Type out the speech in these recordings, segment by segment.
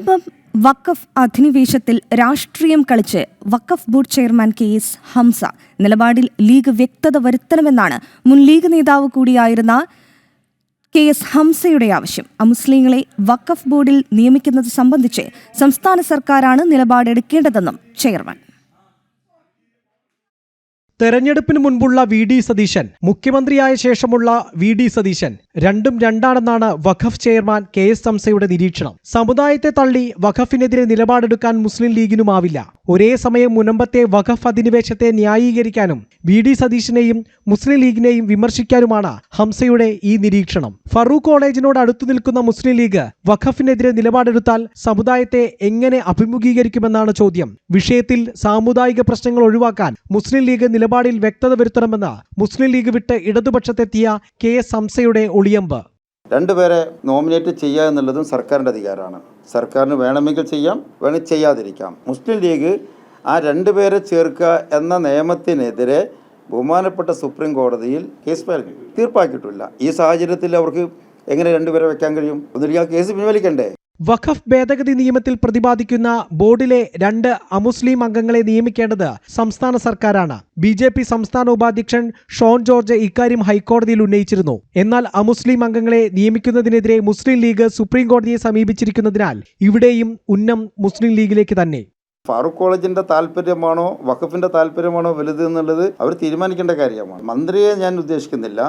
മുനമ്പം വഖഫ് അധിനിവേശത്തിൽ രാഷ്ട്രീയം കളിച്ച് വഖഫ് board chairman KS Hamza നിലപാടിൽ ലീഗ് വ്യക്തത വരുത്തണമെന്നാണ് മുൻ ലീഗ് നേതാവ് കൂടിയായിരുന്ന KS ഹംസയുടെ ആവശ്യം. അമുസ്ലിങ്ങളെ വഖഫ് ബോർഡിൽ നിയമിക്കുന്നത് സംബന്ധിച്ച് സംസ്ഥാന സർക്കാരാണ് നിലപാടെടുക്കേണ്ടതെന്നും ചെയർമാൻ. തെരഞ്ഞെടുപ്പിന് മുൻപുള്ള VD സതീശൻ, മുഖ്യമന്ത്രിയായ ശേഷമുള്ള VD സതീശൻ രണ്ടും രണ്ടാണെന്നാണ് വഖഫ് ചെയർമാൻ KS ഹംസയുടെ നിരീക്ഷണം. സമുദായത്തെ തള്ളി വഖഫിനെതിരെ നിലപാടെടുക്കാൻ മുസ്ലിം ലീഗിനുമാവില്ല. ഒരേ സമയം മുനമ്പത്തെ വഖഫ് അധിനിവേശത്തെ ന്യായീകരിക്കാനും VD സതീശനെയും മുസ്ലിം ലീഗിനെയും വിമർശിക്കാനുമാണ് ഹംസയുടെ ഈ നിരീക്ഷണം. ഫറൂഖ് കോളേജിനോട് അടുത്തു നിൽക്കുന്ന മുസ്ലിം ലീഗ് വഖഫിനെതിരെ നിലപാടെടുത്താൽ സമുദായത്തെ എങ്ങനെ അഭിമുഖീകരിക്കുമെന്നാണ് ചോദ്യം. വിഷയത്തിൽ സാമുദായിക പ്രശ്നങ്ങൾ ഒഴിവാക്കാൻ മുസ്ലിം ലീഗ് നിലപാടിൽ വ്യക്തത വരുത്തണമെന്ന് മുസ്ലിം ലീഗ് വിട്ട് ഇടതുപക്ഷത്തെത്തിയ KS ഹംസയുടെ ഒളിയമ്പ്. രണ്ടുപേരെ നോമിനേറ്റ് ചെയ്യുക എന്നുള്ളതും സർക്കാരിൻ്റെ അധികാരമാണ്. സർക്കാരിന് വേണമെങ്കിൽ ചെയ്യാം, വേണമെങ്കിൽ ചെയ്യാതിരിക്കാം. മുസ്ലിം ലീഗ് ആ രണ്ടുപേരെ ചേർക്കുക എന്ന നിയമത്തിനെതിരെ ബഹുമാനപ്പെട്ട സുപ്രീം കോടതിയിൽ കേസ് തീർപ്പാക്കിയിട്ടില്ല. ഈ സാഹചര്യത്തിൽ അവർക്ക് എങ്ങനെ രണ്ടുപേരെ വെക്കാൻ കഴിയും? ഒന്നിരിക്കും കേസ് പിൻവലിക്കണ്ടേ? വഖഫ് ഭേദഗതി നിയമത്തിൽ പ്രതിപാദിക്കുന്ന ബോർഡിലെ 2 അമുസ്ലിം അംഗങ്ങളെ നിയമിക്കേണ്ടത് സംസ്ഥാന സർക്കാരാണ്. BJP സംസ്ഥാന ഉപാധ്യക്ഷൻ ഷോൺ ജോർജ് ഇക്കാര്യം ഹൈക്കോടതിയിൽ ഉന്നയിച്ചിരുന്നു. എന്നാൽ അമുസ്ലിം അംഗങ്ങളെ നിയമിക്കുന്നതിനെതിരെ മുസ്ലിം ലീഗ് സുപ്രീം കോടതിയെ സമീപിച്ചിരിക്കുന്നതിനാൽ ഇവിടെയും ഉന്നം മുസ്ലിം ലീഗിലേക്ക് തന്നെ. ഫാറൂഖ് കോളേജിന്റെ താല്പര്യമാണോ വഖഫിന്റെ താല്പര്യമാണോ വലുത് എന്നുള്ളത് അവർ തീരുമാനിക്കേണ്ട കാര്യമാണ്. മന്ത്രിയെ ഞാൻ ഉദ്ദേശിക്കുന്നില്ല.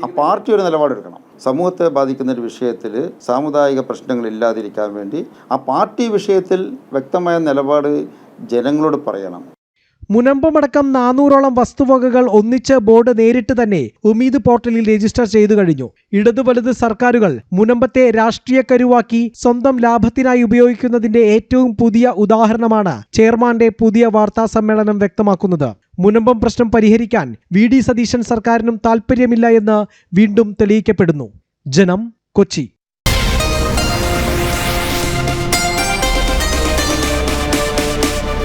ആ പാർട്ടി ഒരു നിലപാടെടുക്കണം. സമൂഹത്തെ ബാധിക്കുന്ന ഒരു വിഷയത്തിൽ സാമുദായിക പ്രശ്നങ്ങൾ ഇല്ലാതിരിക്കാൻ വേണ്ടി ആ പാർട്ടി വിഷയത്തിൽ വ്യക്തമായ നിലപാട് ജനങ്ങളോട് പറയണം. മുനമ്പമടക്കം 400ഓളം വസ്തുവകകൾ ഒന്നിച്ച് ബോർഡ് നേരിട്ട് തന്നെ ഉമീദ് പോർട്ടലിൽ രജിസ്റ്റർ ചെയ്തു കഴിഞ്ഞു. ഇടതു വലത് സർക്കാരുകൾ മുനമ്പത്തെ രാഷ്ട്രീയ കരുവാക്കി സ്വന്തം ലാഭത്തിനായി ഉപയോഗിക്കുന്നതിന്റെ ഏറ്റവും പുതിയ ഉദാഹരണമാണ് ചെയർമാന്റെ പുതിയ വാർത്താ സമ്മേളനം വ്യക്തമാക്കുന്നത്. മുനമ്പം പ്രശ്നം പരിഹരിക്കാൻ VD സതീശൻ സർക്കാരിനും താൽപ്പര്യമില്ല എന്ന് വീണ്ടും തെളിയിക്കപ്പെടുന്നു. ജനം, കൊച്ചി.